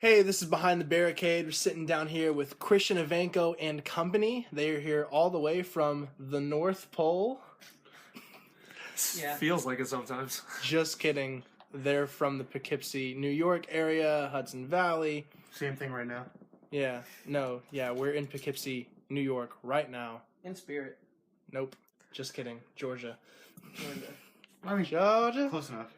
Hey, this is Behind the Barricade. We're sitting down here with Christian Evanko and Company. They are here all the way from the North Pole. Yeah. Feels like it sometimes. Just kidding. They're from the Poughkeepsie, New York area, Hudson Valley. Same thing right now. Yeah, we're in Poughkeepsie, New York right now. In spirit. Nope, just kidding. Georgia. I mean, Georgia? close enough.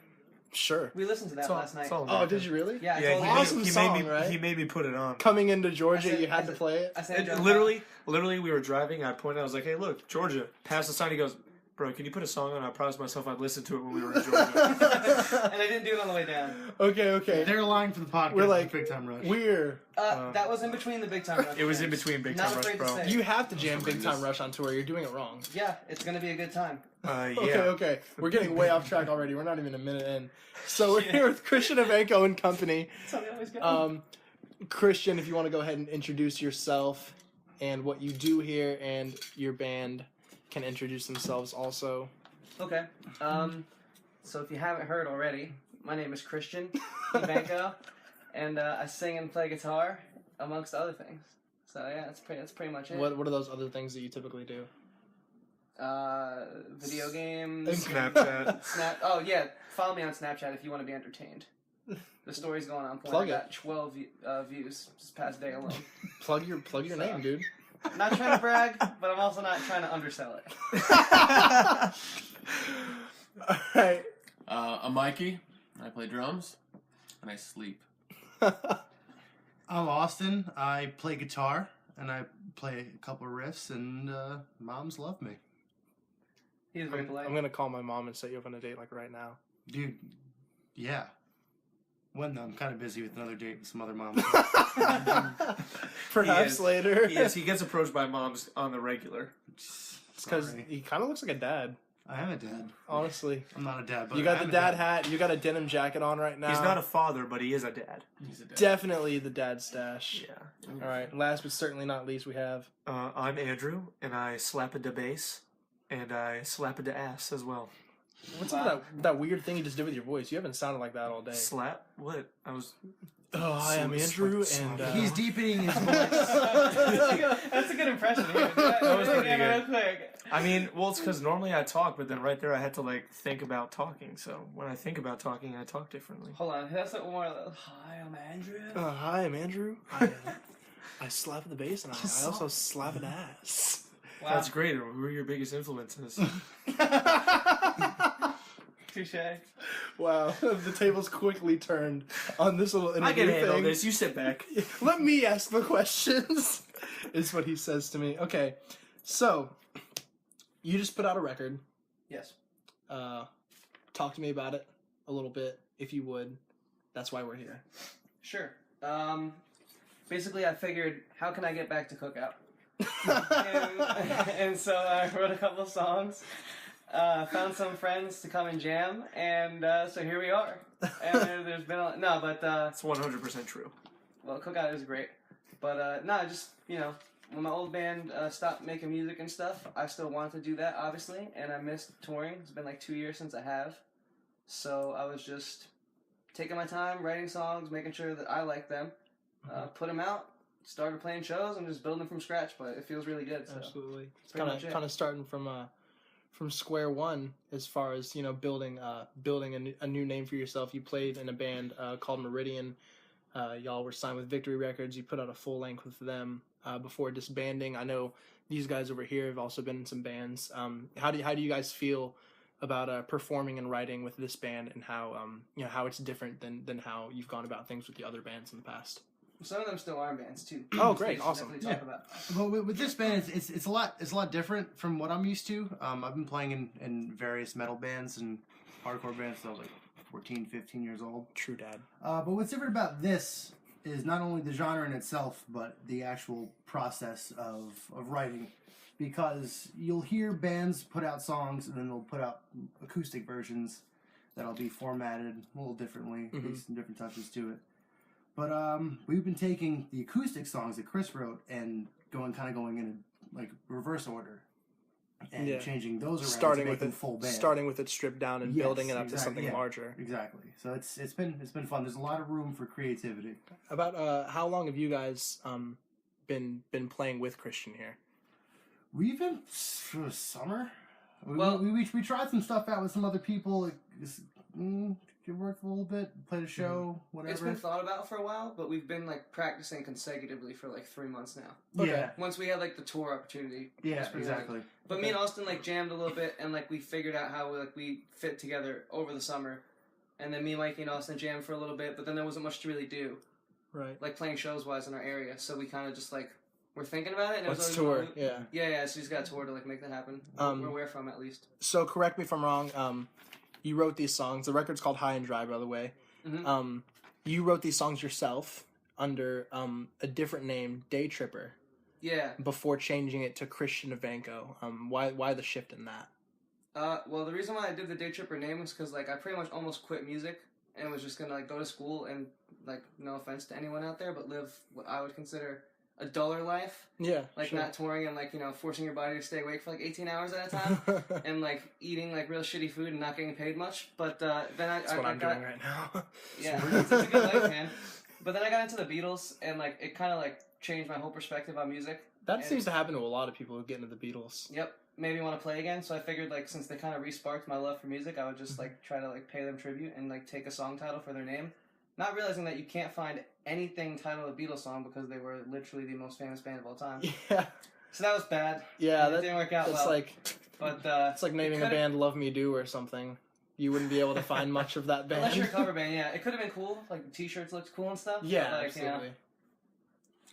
Sure. We listened to that last night. Oh, did you really? Yeah, I Yeah, told he you. Awesome made, he song, made me, right? He made me put it on. Coming into Georgia, I said- you had I to said- play it? I said, And literally, we were driving. I pointed. I was like, "Hey, look, Georgia." Passed the sign. He goes, "Bro, can you put a song on?" I promised myself I'd listen to it when we were in Georgia. and I didn't do it on the way down. Okay. They're lying for the podcast. We're like, Big Time Rush. We're... That was in between the Big Time Rush. It was in bands. between Big Not Time Rush, afraid to bro. say. You have to jam Big Time Rush on tour. You're doing it wrong. Yeah, it's gonna be a good time. Yeah. Okay. We're getting way off track already. We're not even a minute in. So we're here with Christian Evanko and Company. That's how they always go. Christian, if you want to go ahead and introduce yourself and what you do here, and your band can introduce themselves also. Okay. So if you haven't heard already, my name is Christian Evanko, and I sing and play guitar, amongst other things. So yeah, that's pretty much it. What are those other things that you typically do? Video games. Snapchat. Oh yeah, follow me on Snapchat if you want to be entertained. The story's going on point. Plug I got 12 views this past day alone. Plug your name, dude. I'm not trying to brag, but I'm also not trying to undersell it. All right. I'm Mikey. I play drums, and I sleep. I'm Austin. I play guitar, and I play a couple of riffs, and moms love me. He's very polite. I'm gonna call my mom and set you up on a date like right now. Dude, yeah. When I'm kind of busy with another date with some other moms. Perhaps later. Yes, he gets approached by moms on the regular. It's because Sorry. he kind of looks like a dad. I am a dad. Honestly. I'm not a dad, but You got I the am a dad hat. You got a denim jacket on right now. He's not a father, but he is a dad. He's a dad. Definitely the dad stash. Yeah. All right. Last but certainly not least, we have... I'm Andrew, and I slap a da bass, and I slap a da ass as well. What's up with that weird thing you just did with your voice? You haven't sounded like that all day. Slap? What? I was. Oh, hi, I'm Andrew, and... He's deepening his voice. That's a good impression. Here. That was pretty Again, good. real quick. I mean, well, it's because normally I talk, but then right there I had to like think about talking. So when I think about talking, I talk differently. Hold on, that's like one more. Hi, I'm Andrew. hi, I'm Andrew. I slap the bass, and I also slap an ass. Wow. That's great. Who are your biggest influences? Touche. Wow, the tables quickly turned on this little interview I can handle thing. this. You sit back. Let me ask the questions, is what he says to me. Okay, so, you just put out a record. Yes. Talk to me about it a little bit, if you would. That's why we're here. Sure. Basically, I figured, how can I get back to Cookout? and so I wrote a couple of songs, found some friends to come and jam, and so here we are. And there's been It's 100% true. well, Cookout is great, but just when my old band stopped making music and stuff, I still wanted to do that, obviously, and I missed touring. It's been like 2 years since I have, so I was just taking my time, writing songs, making sure that I like them, put them out. Started playing shows and just building from scratch, but it feels really good. So. Absolutely. It's pretty much it. kind of starting from square one as far as building a new name for yourself. You played in a band called Meridian. Y'all were signed with Victory Records. You put out a full length with them before disbanding. I know these guys over here have also been in some bands. How do you guys feel about performing and writing with this band, and how how it's different than how you've gone about things with the other bands in the past? Some of them still are bands too. Oh, great, We should awesome. definitely talk about. Well, with this band, it's a lot different from what I'm used to. I've been playing in various metal bands and hardcore bands since I was like 14, 15 years old. True dad. But what's different about this is not only the genre in itself, but the actual process of writing. Because you'll hear bands put out songs, and then they'll put out acoustic versions that'll be formatted a little differently, with some different touches to it. But we've been taking the acoustic songs that Chris wrote and going in like reverse order. and Yeah. changing those around starting to with make them it, full band. starting with it stripped down and Yes, building it up to exactly, something yeah. larger. Exactly. So it's been fun. There's a lot of room for creativity. About how long have you guys been playing with Christian here? We've been through summer. Well- We tried some stuff out with some other people. It worked a little bit. Played a show, whatever. It's been thought about for a while, but we've been like practicing consecutively for like 3 months now. Yeah, Once we had like the tour opportunity. yeah, it's been exactly. But me and Austin like jammed a little bit, and like we figured out how we fit together over the summer. And then me, Mikey, and Austin jammed for a little bit, but then there wasn't much to really do, Right. like playing shows wise in our area. So we kind of just like we're thinking about it. And Let's it was always tour. Yeah. Yeah. So we just got a tour to like make that happen. Where we're from, at least. So correct me if I'm wrong. You wrote these songs. The record's called High and Dry, by the way. Mhm. You wrote these songs yourself under a different name, Day Tripper, Yeah. before changing it to Christian Evanko. Why the shift in that? Well, the reason why I did the Day Tripper name was because like I pretty much almost quit music and was just gonna like go to school and like no offense to anyone out there, but live what I would consider a duller life, Yeah. like sure. not touring and like forcing your body to stay awake for like 18 hours at a time and like eating like real shitty food and not getting paid much. But then That's what I'm got doing right now. yeah, it's a good life, man. But then I got into the Beatles and like it kind of like changed my whole perspective on music. That And- seems to happen to a lot of people who get into the Beatles. Yep, made me want to play again. So I figured like since they kind of re-sparked my love for music, I would just like try to like pay them tribute and like take a song title for their name. Not realizing that you can't find anything titled a Beatles song because they were literally the most famous band of all time. Yeah. So that was bad. Yeah. It didn't work out That's well. like But it's like naming a band "Love Me Do" or something. You wouldn't be able to find much of that band. unless you're a cover band, yeah, it could have been cool. Like the T-shirts looked cool and stuff. Yeah, but, like, absolutely.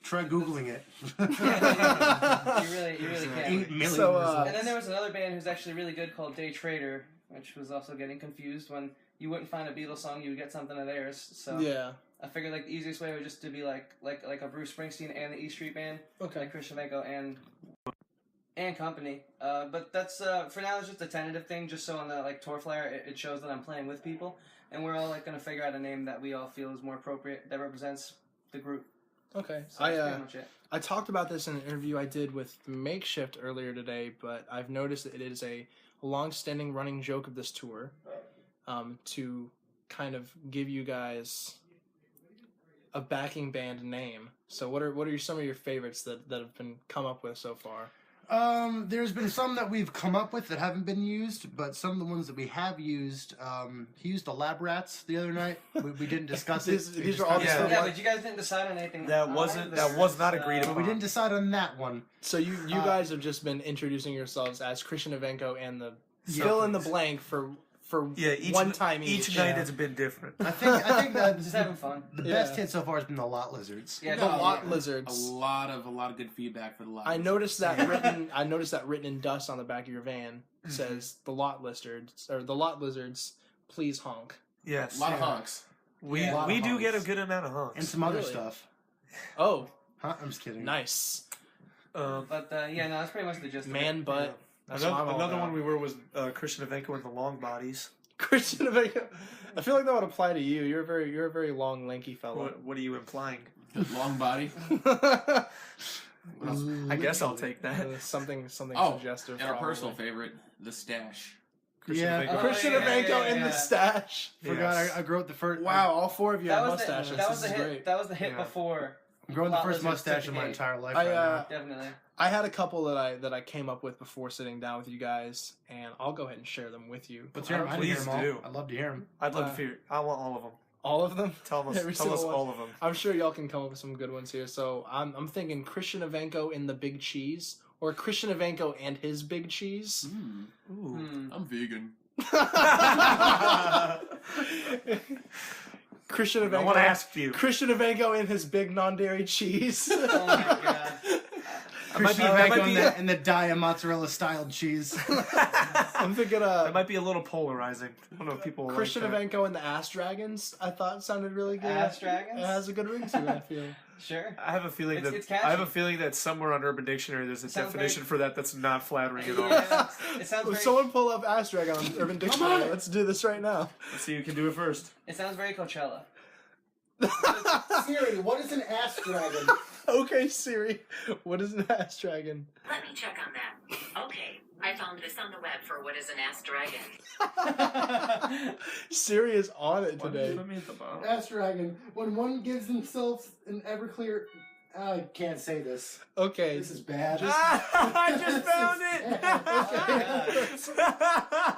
Try googling it. You really can't. 8 million So, results. And then there was another band who's actually really good called Day Trader, which was also getting confused when you wouldn't find a Beatles song, you would get something of theirs. So Yeah. I figured like the easiest way would just to be like a Bruce Springsteen and the E Street Band, Okay. like Christian Evanko and company. But that's for now it's just a tentative thing, just so on the like tour flyer it shows that I'm playing with people, and we're all like gonna figure out a name that we all feel is more appropriate that represents the group. Okay. So that's pretty much it. I talked about this in an interview I did with Makeshift earlier today, but I've noticed that it is a long-standing running joke of this tour to kind of give you guys a backing band name. So what are some of your favorites that have been come up with so far? There's been some that we've come up with that haven't been used, but some of the ones that we have used, he used the Lab Rats the other night. We didn't discuss it. These are all Yeah. Yeah, but you guys didn't decide on anything. That on wasn't- it. that was not agreed But upon. we didn't decide on that one. So you guys have just been introducing yourselves as Christian Evanko and the Yeah. fill in the blank for Each one time each each. night Yeah. has been different. I think that Just having fun. the Yeah. best hit so far has been the Lot Lizards. Yeah, The no, Lot yeah. A Lizards. lot of good feedback for the lot. I noticed that written. I noticed that written in dust on the back of your van says the Lot Lizards or the Lot Lizards. Please honk. Yes. A lot of honks. We Yeah. we Lot of do get a honks. good amount of honks. And some other Really? stuff. Oh, Huh? I'm just kidding. nice. But yeah, no, that's pretty much the gist. of it. Man butt. That's what I'm all Another about. one we were was Christian Evanko and the Long Bodies. Christian Evanko. I feel like that would apply to you. You're a very long, lanky fellow. What are you implying? Long body. I guess I'll take that. something Oh, suggestive. And our probably. personal favorite, the stash. Christian Yeah. Evanko. Christian yeah, Evanko yeah, in yeah. the stash. Forgot Yes. I grew up the first. Wow, all four of you That have was mustaches. the, that was This the is hit. great. That was the hit Yeah. before. I'm growing the Lot first Lizards mustache in my 58. entire life I, right now. Definitely. I had a couple that I came up with before sitting down with you guys, and I'll go ahead and share them with you. Let's hear 'em. I didn't hear Please 'em all. do. I'd love to hear them. I'd love to hear. I want all of them. All of them? Tell us Every tell us single one. all of them. I'm sure y'all can come up with some good ones here. So I'm thinking Christian Evanko in the Big Cheese, or Christian Evanko and his Big Cheese. Ooh. I'm vegan. Christian No Evanko. one asked you. Christian Evanko and his big non-dairy cheese. Oh my god. Christian that might Evanko be- and the Dia mozzarella styled cheese. I'm thinking That might be a little polarizing. I don't know if people Christian like that. Evanko and the Ass Dragons. I thought sounded really good. Ass Dragons? It has a good ring to it. I feel. Sure. I have a feeling It's that I have catchy. a feeling that somewhere on Urban Dictionary there's a Sounds definition for that that's not flattering at all. Yeah, it sounds Would very. someone pull up Ass Dragon on Urban Dictionary? Let's do this right now. Let's see who can do it first. It sounds very Coachella. Siri, what is an ass dragon? Okay, Siri. What is an Ass Dragon? Let me check on that. Okay, I found this on the web for what is an ass dragon. Siri is on it today. Put me at the bottom. Ass Dragon. When one gives themselves an Everclear... I can't say this. Okay. This is bad. I just found it!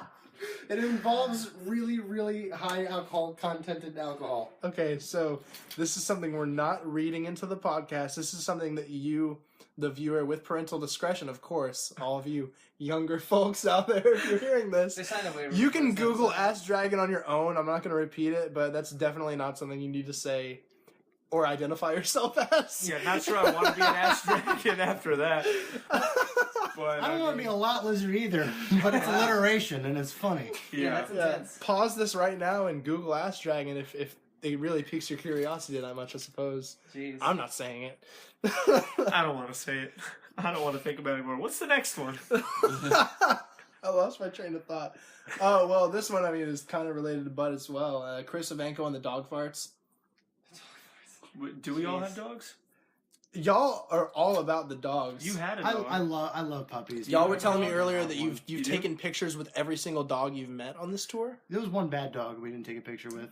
It involves really, really high alcohol contented alcohol. Okay, so this is something we're not reading into the podcast. This is something that you, the viewer, with parental discretion, of course, all of you younger folks out there, if you're hearing this, They signed a waiver. you for can this Google episode. Ass Dragon on your own. I'm not going to repeat it, but that's definitely not something you need to say or identify yourself as. Yeah, not sure I want to be an ass dragon after that. But, I don't want to be a lot lizard either, but it's alliteration and it's funny. Yeah, that's Yeah, intense. pause this right now and Google Ass Dragon if it really piques your curiosity that much, I suppose. Jeez. I'm not saying it. I don't want to say it. I don't want to think about it anymore. What's the next one? I lost my train of thought. Oh, well, this one, I mean, is kind of related to Bud as well. Chris Evanko and the dog farts. Do we all Jeez. have dogs? Y'all are all about the dogs. You had a I dog. love puppies. Y'all were have a telling me dog? earlier I that want you've You do? taken pictures with every single dog you've met on this tour. There was one bad dog we didn't take a picture with.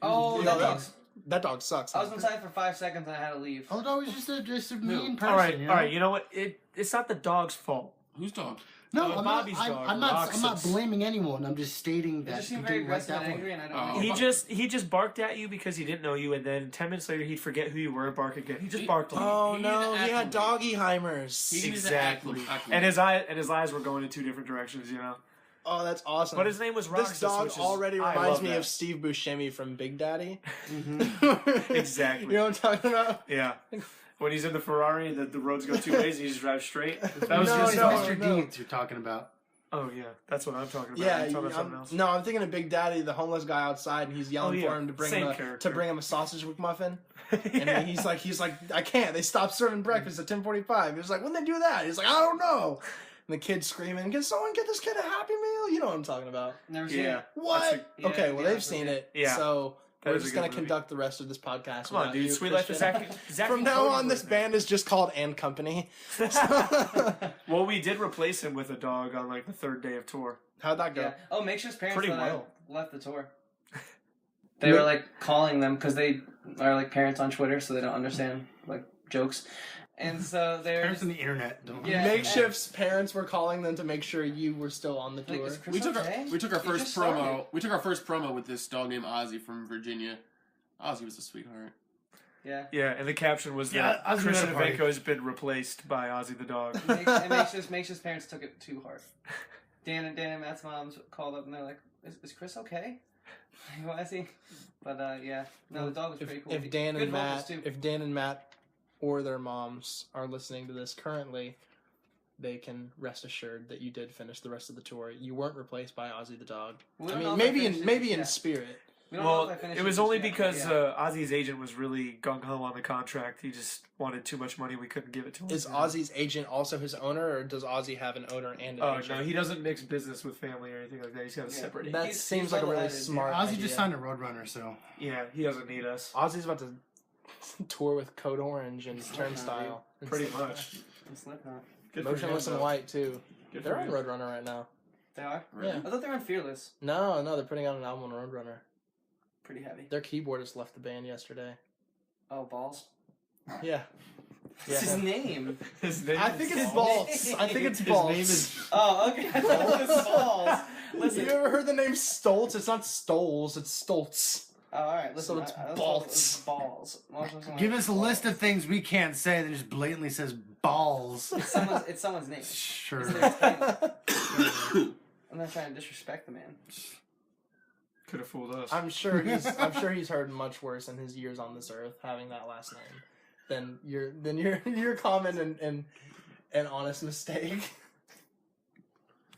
Oh, Yeah, that yeah. dog's... That dog sucks. I was inside for 5 seconds and I had to leave. Oh, the dog was just a mean person. all right, you know? all right. You know what? It's not the dog's fault. Who's dog? No, Oh, I'm Bobby's not. dog, I'm not Roxas. blaming anyone. I'm just stating It that. just seemed you very didn't like aggressive and that one. angry, and I don't Oh. know. He just barked at you because he didn't know you, and then 10 minutes later he'd forget who you were and bark again. He just barked. at you. Oh He no, needed he to had acclimate. doggy Heimers. He needs to Exactly. acclimate. And his eyes were going in two different directions, you know. Oh, that's awesome. But his name was Roxas. This dog which is, already I reminds love me that. of Steve Buscemi from Big Daddy. Exactly. You know what I'm talking about? Yeah. When he's in the Ferrari and the roads go two ways, he just drives straight. That was No, just no, Mr. no. Deeds you're talking about. Oh yeah, that's what I'm talking about. Yeah, I'm talking about something else. no, I'm thinking of Big Daddy, the homeless guy outside, and he's yelling Oh, yeah. for him to bring Same him character. a sausage McMuffin. Yeah. And he's like, I can't. They stopped serving breakfast at 10:45. He was like, when they do that? He's like, I don't know. And the kid's screaming, can someone get this kid a Happy Meal? You know what I'm talking about. Never seen Yeah. it. What? Yeah, Okay, well yeah, they've seen it. Yeah. So That we're is a just good going to movie. conduct the rest of this podcast. Come on, without dude. you, Sweet Life of Christian. Zach. From now on, this band is just called And Company. Well, we did replace him with a dog on like the third day of tour. How'd that go? Yeah. Oh, Makeshift's parents Pretty when I well. left the tour. They were like calling them because they are like parents on Twitter, so they don't understand like jokes, and so they're Parents on the internet don't. Yeah. Makeshift's parents were calling them to make sure you were still on the like, tour. is Chris We took okay? our He first just promo. started. We took our first promo with this dog named Ozzy from Virginia. Ozzy was a sweetheart. Yeah. Yeah, and the caption was Yeah, that I was Christian at a party. Evanko has been replaced by Ozzy the dog. And Makeshift's parents took it too hard. Dan and Matt's moms called up and they're like, "Is Chris okay? Why is he?" But yeah, no, the dog was pretty cool. If Dan Good and vocals, Matt, too. if Dan and Matt or their moms are listening to this currently, they can rest assured that you did finish the rest of the tour. You weren't replaced by Ozzy the dog. We I don't mean, know if maybe finished in it maybe just in yet. spirit. We don't know Well, if I finished it was just only yet, because yeah. Ozzy's agent was really gung ho on the contract. He just wanted too much money. We couldn't give it to him. Is Ozzy's agent also his owner, or does Ozzy have an owner and an Oh agent? no, he doesn't mix business with family or anything like that. He's got a Yeah. separate. That He's seems like a really level-headed, smart Ozzy idea. just signed a Roadrunner, so Yeah, he doesn't need us. Ozzy's about to tour with Code Orange and Turnstile. and Pretty stuff like much. And Slipknot. Good for Motionless him, in though. White too. Good They're for on him. Roadrunner right now. They are? Yeah. I thought they were on Fearless. No, they're putting out an album on Roadrunner. Pretty heavy. Their keyboardist left the band yesterday. Oh, balls. Yeah. What's his name? His name I is think it's Paul. Balls. I think it's His Balls. name is- Oh, okay. I thought it was balls. Listen. You ever heard the name Stoltz? It's not Stoles, it's Stoltz. Oh, alright. Listen. So it's I was told it balls. was balls. Motionless in give White. us a list of things we can't say that just blatantly says balls. It's someone's name. Sure. It's their title. I'm not trying to disrespect the man. Could have fooled us. I'm sure he's heard much worse in his years on this earth having that last name than your common and honest mistake.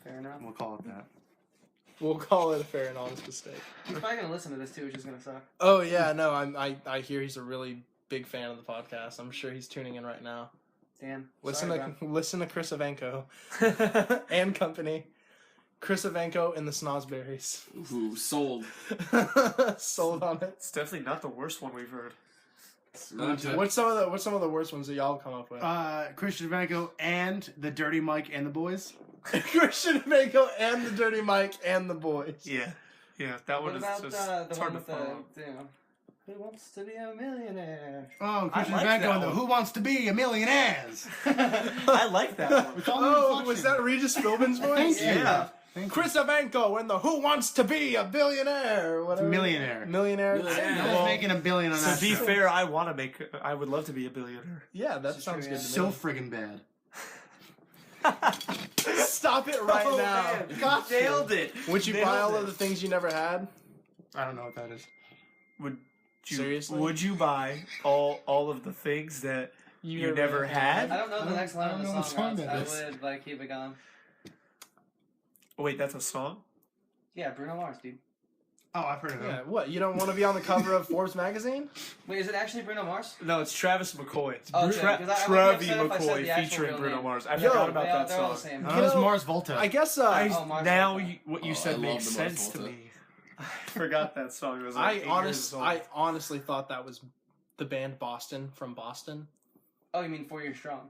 Fair enough. We'll call it that. We'll call it a fair and honest mistake. He's probably gonna listen to this too, which is gonna suck. Oh yeah, no, I hear he's a really big fan of the podcast. I'm sure he's tuning in right now. Damn. Listen Sorry, listen to Chris Evanko and company. Chris Evanko and the Snosberries. Ooh, sold. Sold on it. It's definitely not the worst one we've heard. Not to- What's some of the worst ones that y'all come up with? Christian Evanko and the Dirty Mike and the Boys. Christian Evanko and the Dirty Mike and the boys. Yeah, that What one is about just the it's one hard to with the, follow. who wants to be a millionaire? Oh, Christian like Evanko that and the one. Who Wants to Be a Millionaires? I like that one. It's all Oh, reflection. was that Regis Philbin's voice? Thank you. Yeah. Thank you. Chris Evanko and the Who Wants to Be a Billionaire? Or whatever. Millionaire. Millionaire. Millionaire. No Well, one's making $1 billion on To that be show. fair, I would love to be a billionaire. Yeah, that This is sounds true, good to So me. friggin' bad. Stop it right Oh, now. man. Gotcha. Nailed it. Would you Nailed buy all it. of the things you never had? I don't know what that is. Would you, Seriously? Would you buy all of the things that you never had? I don't know the next line I of the don't know song. what song I that is. would like keep it going. Wait, that's a song? Yeah, Bruno Mars, dude. Oh, I've heard of Yeah, him. what? You don't want to be on the cover of Forbes magazine? Wait, is it actually Bruno Mars? No, it's Travis McCoy. It's Oh, okay, 'cause I would be Travis upset if I said McCoy the actual featuring real Bruno name. Mars. I Yo, forgot about that they're all the song. same. Oh, You it's know, Mars Volta. I guess Mars Now Volta. what you Oh, said I makes love the Mars sense to Volta. me. I forgot that song. It was like I 8 years old. honestly thought that was the band Boston from Boston. Oh, you mean 4 Years Strong?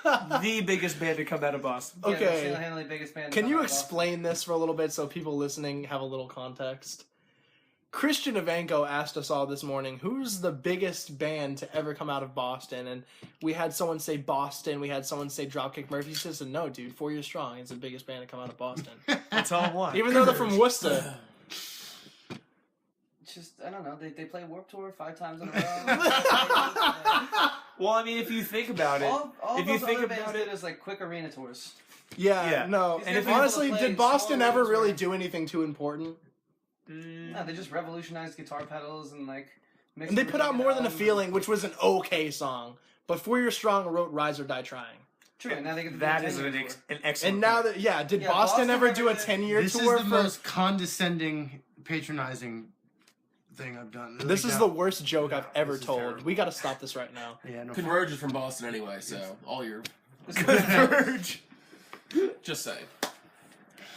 the biggest band to come out of Boston. Yeah, the Okay. single-handedly biggest band. Can in you Boston. explain this for a little bit so people listening have a little context? Christian Evanko asked us all this morning, who's the biggest band to ever come out of Boston? And we had someone say Boston, we had someone say Dropkick Murphys. He said, no, dude, 4 Years Strong is the biggest band to come out of Boston. That's all I want. Even though they're from Worcester. It's just, I don't know. They play Warped Tour 5 times in a row. Well, I mean, if you think about it, all if you those think other about bands it- did is like quick arena tours. Yeah, no. These And guys if are able honestly, to play did Boston small ever rooms really where- do anything too important? No, they just revolutionized guitar pedals and like. mixed And they it put out with More Than a album. Feeling, which was an okay song. But 4 Years Strong wrote Rise or Die Trying. True, and now they get the that big is 10-year an tour. excellent. And now that, yeah, did Yeah, Boston Boston ever never do a did- 10-year This tour is the for... most condescending, patronizing thing I've done. This is the worst joke I've ever this is told. terrible. We got to stop this right now. Yeah, no. Converge is from Boston anyway, so all your Converge. just saying.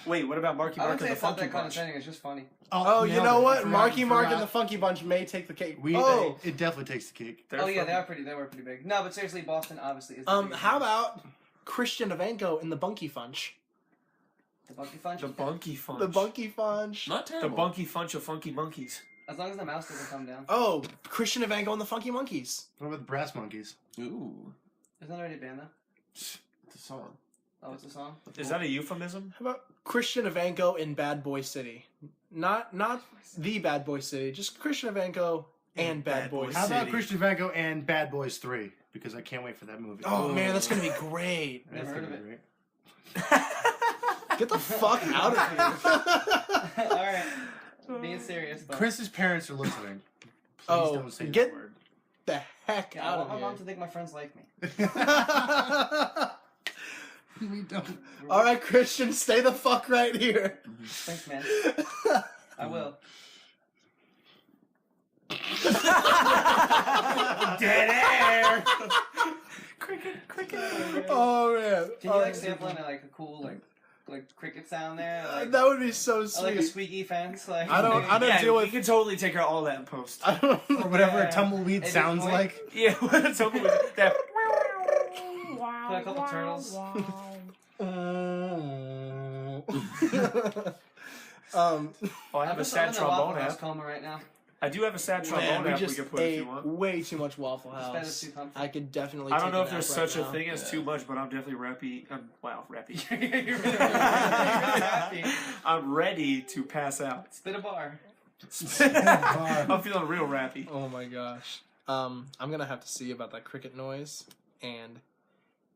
Wait, what about Marky I Mark would and say the it's not Funky that Bunch? condescending. It's just funny. Oh, you nailed know it. what? Forgot- Marky Mark and forgot. the Funky Bunch may take the cake. We, oh, it definitely takes the cake. They're Oh yeah, from- they were pretty big. No, but seriously, Boston obviously is. The biggest how band. about Christian Evanko and the Bunky Funch? the Bunky Funch? The Bunky Funch. The Bunky Funch. Not The terrible. Bunky Funch of Funky Monkeys. As long as the mouse doesn't come down. Oh, Christian Evanko and the Funky Monkeys. What about the Brass Monkeys? Ooh, Isn't that already a band though? it's a song. Oh, it's a song. Is that a euphemism? How about Christian Evanko in Bad Boy City? Not the Bad Boy City, just Christian Evanko and Bad Boy Boy How City. about Christian Evanko and Bad Boys 3? Because I can't wait for that movie. Oh man, that's gonna be great. That's Never heard gonna of be it. great. Get the fuck out of here. All right, being serious. Though. Chris's parents are listening. Please Oh, don't say get- that word. The heck Yeah, I out want my of mom here. to think my friends like me. We don't. All right, Christian, stay the fuck right here. Thanks, man. I will. Dead air. Cricket. Oh man. Can you like sample in like a cool like cricket sound there? Like, That would be so or, like a sweet. squeaky fence. Like I don't Yeah, deal with. we can totally take out all that in post. I don't. Or whatever Yeah. a tumbleweed At this sounds point- like. Yeah, what's up with that? Put a couple turtles. Oh I have a sad trombone app. Coma right now. I do have a sad man, trombone we app we just can put if ate you want. way too much Waffle Just bet it's House. too comfy. I could definitely. I don't take know a if there's nap right such a now. thing as Yeah. too much, but I'm definitely rappy. Rappy. You're really happy. I'm ready to pass out. Spit a bar. I'm feeling real rappy. Oh my gosh. I'm gonna have to see about that cricket noise, and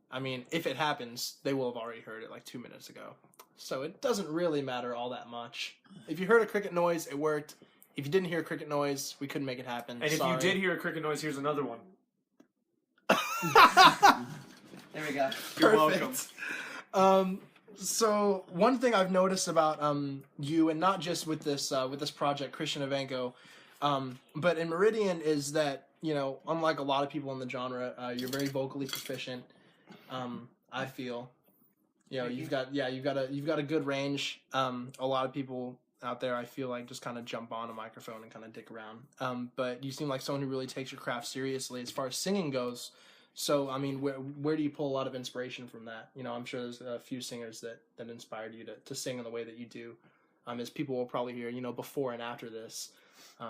I mean, if it happens, they will have already heard it like 2 minutes ago. So it doesn't really matter all that much. If you heard a cricket noise, it worked. If you didn't hear a cricket noise, we couldn't make it happen. And if Sorry. you did hear a cricket noise, here's another one. There we go. You're welcome. So one thing I've noticed about you, and not just with this project, Christian Evanko, but in Meridian, is that, you know, unlike a lot of people in the genre, you're very vocally proficient. I feel, you know, you've got a good range. A lot of people out there, I feel like, just kind of jump on a microphone and kind of dick around. But you seem like someone who really takes your craft seriously as far as singing goes. So, I mean, where do you pull a lot of inspiration from that? You know, I'm sure there's a few singers that inspired you to sing in the way that you do. As people will probably hear, you know, before and after this,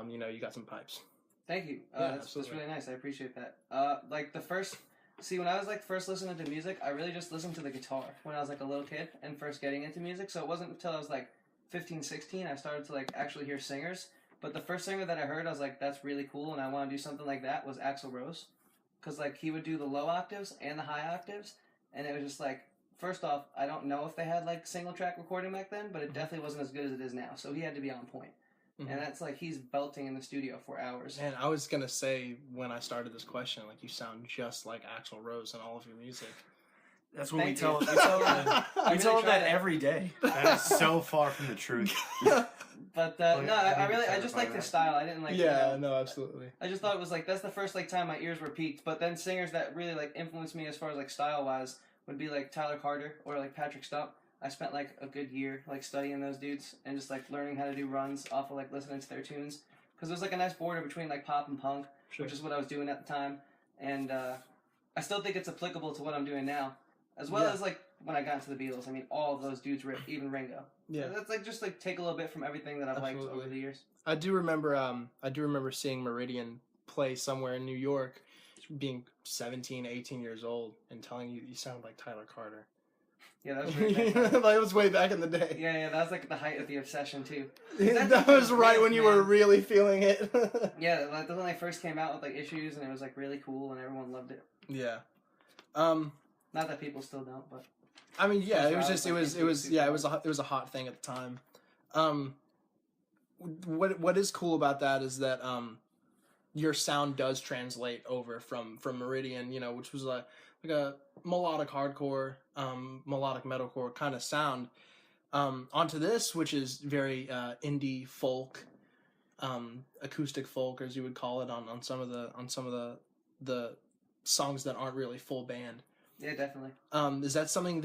you know, you got some pipes. Thank you. Yeah, That's absolutely. really nice. I appreciate that. Like when I was like first listening to music, I really just listened to the guitar when I was like a little kid and first getting into music. So it wasn't until I was like 15, 16, I started to like actually hear singers. But the first singer that I heard, I was like, that's really cool, and I want to do something like that, was Axl Rose. Because like he would do the low octaves and the high octaves, and it was just like, first off, I don't know if they had like single track recording back then, but it definitely wasn't as good as it is now. So he had to be on point. Mhm. And that's like he's belting in the studio for hours. Man, I was gonna say when I started this question, like you sound just like Axl Rose in all of your music. That's what we Thank tell you. him. We tell him, I we really tell him tried that it. every day. That is so far from the truth. But Well, no, I I need to I just clarify liked his that. style. I didn't like. Yeah, you know, no, absolutely. I just thought it was like that's the first like time my ears were peaked. But then singers that really like influenced me as far as like style wise would be like Tyler Carter or like Patrick Stump. I spent like a good year like studying those dudes and just like learning how to do runs off of like listening to their tunes because there's like a nice border between like pop and punk, Sure. which is what I was doing at the time, and I still think it's applicable to what I'm doing now, as well Yeah. as like when I got into the Beatles. I mean, all of those dudes ripped, even Ringo. Yeah. So that's like just like take a little bit from everything that I've liked Absolutely. over the years. I do remember seeing Meridian play somewhere in New York, being 17, 18 years old, and telling you sound like Tyler Carter. Yeah, that was really nice. Like, it was way back in the day. Yeah, that was like the height of the obsession too. That was right when you were Man. really feeling it. Yeah, like when they first came out with like Issues, and it was like really cool, and everyone loved it. Yeah. Not that people still don't, but I mean, yeah, That's it was right, just, like, it was super a hot thing at the time. What is cool about that is that your sound does translate over from Meridian, you know, which was like a melodic hardcore, melodic metalcore kind of sound, onto this, which is very indie folk, acoustic folk, as you would call it, on some of the songs that aren't really full band. yeah, definitely. Is that something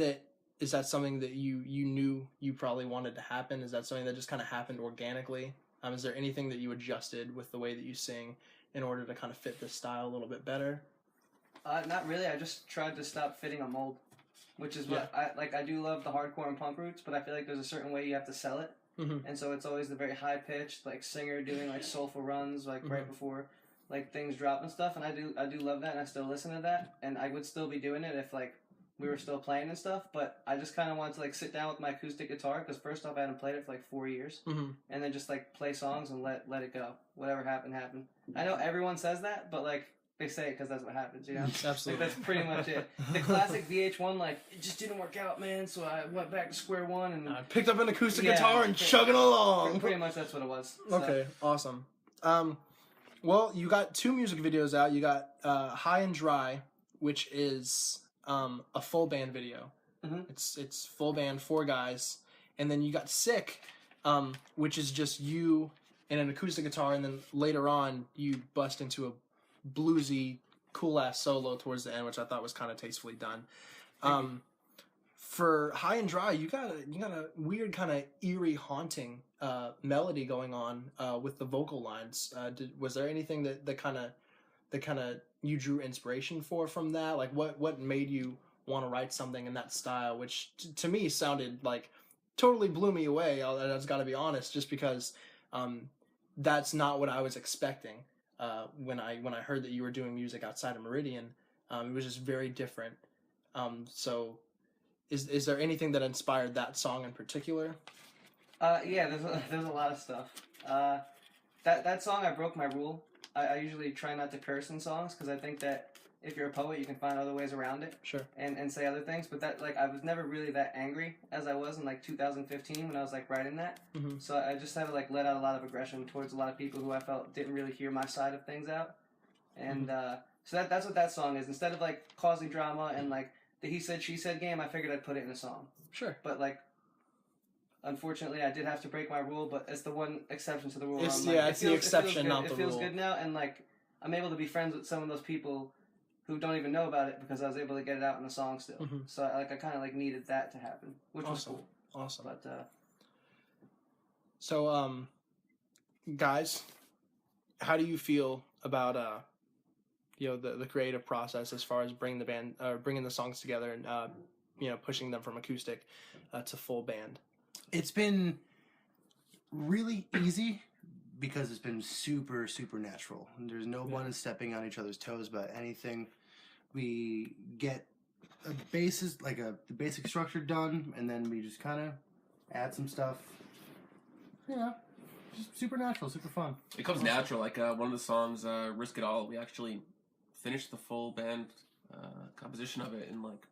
that you knew you probably wanted to happen? Is that something that just kind of happened organically? Is there anything that you adjusted with the way that you sing in order to kind of fit this style a little bit better? Not really. I just tried to stop fitting a mold, which is what I like. I do love the hardcore and punk roots, but I feel like there's a certain way you have to sell it, and so it's always the very high pitched like singer doing like soulful runs like right before like things drop and stuff. And I do love that, and I still listen to that, and I would still be doing it if like we were still playing and stuff. But I just kind of wanted to like sit down with my acoustic guitar because first off I hadn't played it for like 4 years, and then just like play songs and let it go. Whatever happened happened. I know everyone says that, but like. They say it because that's what happens, you know? Absolutely. Like, that's pretty much it. The classic VH1, like, it just didn't work out, man, so I went back to square one and... I picked up an acoustic Yeah, guitar and pretty- chugging along. Pretty much that's what it was. So. Okay, awesome. Well, you got 2 music videos out. You got High and Dry, which is a full band video. Mhm. It's full band, 4 guys. And then you got Sick, which is just you and an acoustic guitar, and then later on you bust into a bluesy, cool ass solo towards the end, which I thought was kind of tastefully done. For High and Dry, you got a weird kind of eerie, haunting melody going on with the vocal lines. Was there anything that kind of you drew inspiration from that? Like what made you want to write something in that style, which to me sounded like totally blew me away. I just got to be honest, just because that's not what I was expecting. When I heard that you were doing music outside of Meridian, it was just very different. So, is there anything that inspired that song in particular? Yeah, there's a lot of stuff. That song, I broke my rule. I usually try not to curse in songs because I think that if you're a poet, you can find other ways around it. Sure. And say other things. But that like I was never really that angry as I was in like 2015 when I was like writing that. Mm-hmm. So I just had to like let out a lot of aggression towards a lot of people who I felt didn't really hear my side of things out. And so that's what that song is. Instead of like causing drama and like the he said she said game, I figured I'd put it in a song. Sure. But like unfortunately, I did have to break my rule, but it's the one exception to the rule. It's where I'm like, it's the exception, not the rule. It feels rule. good now, and like I'm able to be friends with some of those people who don't even know about it because I was able to get it out in a song still. Mm-hmm. So I kind of like needed that to happen, which was Awesome. cool. Awesome. But So, guys, how do you feel about the creative process as far as bringing the songs together and pushing them from acoustic to full band? It's been really easy because it's been super, super natural. There's no one stepping on each other's toes about anything. We get a basis, like the basic structure done, and then we just kind of add some stuff. Just super natural, super fun. It comes natural. Like one of the songs, "Risk It All," we actually finished the full band composition of it in like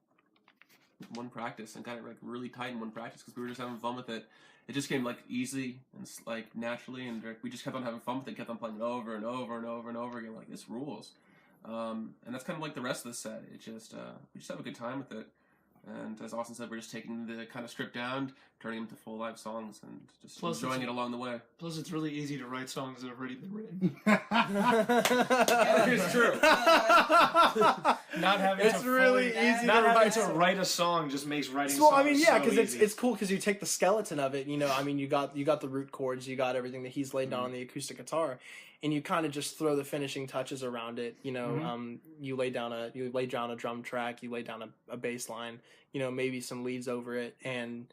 one practice and got it like really tight in one practice because we were just having fun with it. It just came like easy and like naturally, and we just kept on having fun with it. Kept on playing it over and over and over and over again. Like, this rules. And that's kind of like the rest of the set. It just we just have a good time with it. And as Austin said, we're just taking the kind of stripped down, turning them into full live songs, and just enjoying it along the way. Plus, it's really easy to write songs that have already been written. It's true. Not having It's to really fully, easy not to having write to write a song just makes writing Well, songs I mean, yeah, so because easy. it's cool because you take the skeleton of it. I mean, you got the root chords, you got everything that he's laid down on the acoustic guitar, and you kind of just throw the finishing touches around it. You lay down a drum track, you lay down a bass line, maybe some leads over it, and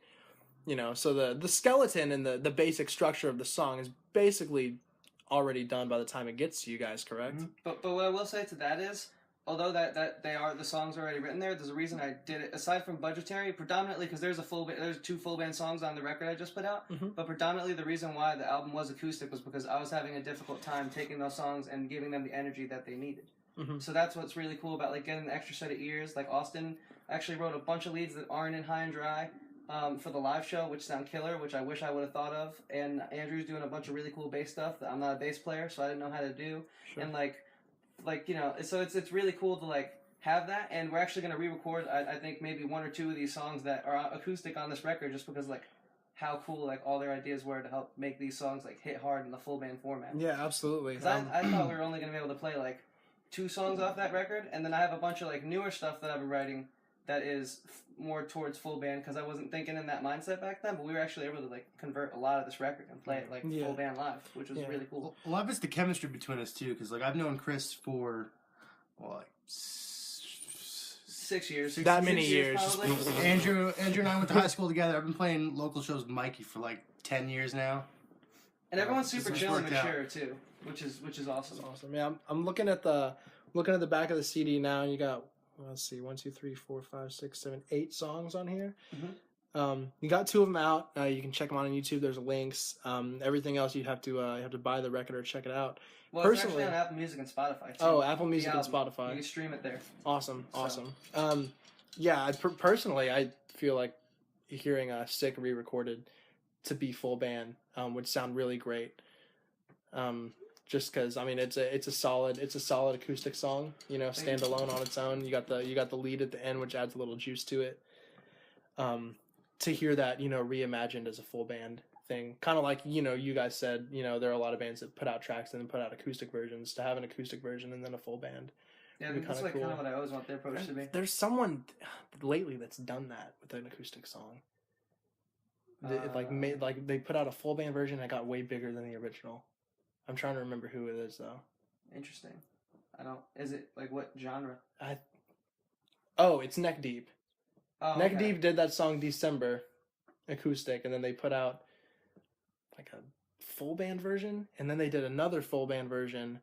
so the skeleton and the basic structure of the song is basically already done by the time it gets to you guys, correct? But what I will say to that is, although that the songs are already written there's a reason I did it, aside from budgetary, predominantly because there's 2 full band songs on the record I just put out, but predominantly the reason why the album was acoustic was because I was having a difficult time taking those songs and giving them the energy that they needed. So that's what's really cool about like getting an extra set of ears. Like Austin actually wrote a bunch of leads that aren't in High and Dry for the live show, which sound killer, which I wish I would have thought of. And Andrew's doing a bunch of really cool bass stuff that I'm not a bass player, so I didn't know how to do. Sure. And so it's really cool to like have that. And we're actually going to re-record I think maybe 1 or 2 of these songs that are acoustic on this record, just because like how cool like all their ideas were to help make these songs like hit hard in the full band format. Yeah, absolutely. Because I thought we were only going to be able to play like 2 songs off that record, and then I have a bunch of like newer stuff that I've been writing that is more towards full band, because I wasn't thinking in that mindset back then, but we were actually able to like convert a lot of this record and play it like full band live, which was really cool. A lot of it's the chemistry between us too, because like I've known Chris for 6 years. That many years. Andrew and I went to high school together. I've been playing local shows with Mikey for like 10 years now. And everyone's super chill and mature too, which is awesome. That's awesome. Yeah, I'm looking at the back of the CD now, and you got, let's see, 1, 2, 3, 4, 5, 6, 7, 8 songs on here. You got 2 of them out. You can check them out on YouTube. There's links. Everything else you have to buy the record or check it out. Well, personally, it's actually on Apple Music and Spotify too. Oh, Apple Music and Spotify. You can stream it there. Awesome. Yeah, personally, I feel like hearing a sick re-recorded to be full band would sound really great. Just because I mean it's a solid acoustic song, stand alone on its own. You got the lead at the end, which adds a little juice to it. To hear that reimagined as a full band thing, kind of like you guys said, there are a lot of bands that put out tracks and then put out acoustic versions. To have an acoustic version and then a full band. Yeah, that's like kind of what I always want their approach to be. There's someone lately that's done that with an acoustic song. They put out a full band version that got way bigger than the original. I'm trying to remember who it is though. Interesting. Is it like what genre? It's Neck Deep. Oh, Neck Deep did that song December, acoustic, and then they put out like a full band version, and then they did another full band version,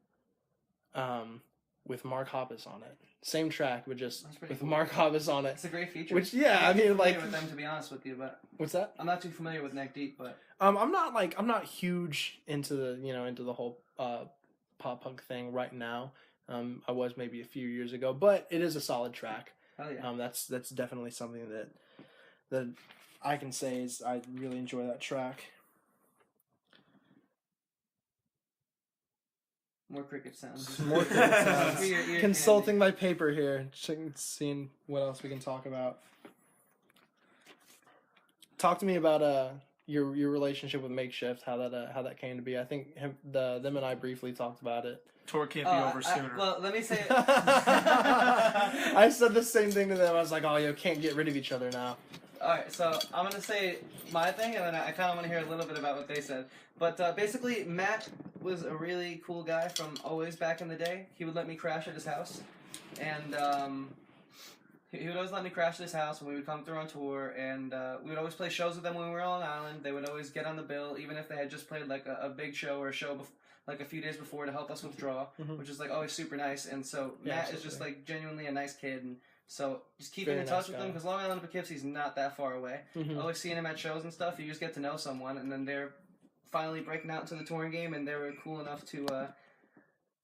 with Mark Hoppus on it. Same track, but just with cool. Mark Hoppus on it. It's a great feature. Which I mean, like with them, to be honest with you, but what's that? I'm not too familiar with Neck Deep, but I'm not huge into the whole pop punk thing right now. I was maybe a few years ago, but it is a solid track. Oh yeah. That's definitely something that I can say is I really enjoy that track. More cricket sounds. More cricket sounds. Consulting my paper here, seeing what else we can talk about. Talk to me about your relationship with Makeshift, how that came to be. I think them and I briefly talked about it. Tour can't be over sooner. Well, let me say it. I said the same thing to them. I was like, "Oh, you can't get rid of each other now." All right, so I'm gonna say my thing, and then I kind of want to hear a little bit about what they said. But basically, Matt was a really cool guy from always back in the day. He would let me crash at his house, and he would always let me crash at his house when we would come through on tour, and we would always play shows with them when we were on Long Island. They would always get on the bill, even if they had just played like a big show or a show like a few days before to help us withdraw, which is like always super nice. And so Matt is just like genuinely a nice kid, and so just keeping in touch with him, because Long Island to Poughkeepsie's not that far away. Always seeing him at shows and stuff, you just get to know someone, and then they're finally breaking out into the touring game, and they were cool enough to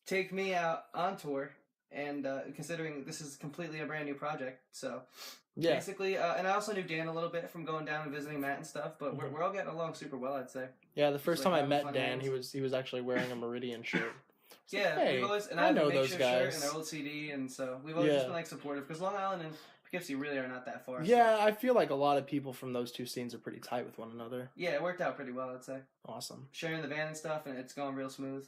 take me out on tour. And considering this is completely a brand new project, so basically, and I also knew Dan a little bit from going down and visiting Matt and stuff, but we're all getting along super well, I'd say. Yeah, the first time I met Dan, he was actually wearing a Meridian shirt. Yeah, like, hey, we've always, and I I know had a those makeshift shirt guys. and their old CD, and so we've always just been like supportive, because Long Island and Poughkeepsie really are not that far. Yeah, I feel like a lot of people from those two scenes are pretty tight with one another. Yeah, it worked out pretty well, I'd say. Awesome. Sharing the van and stuff, and it's going real smooth.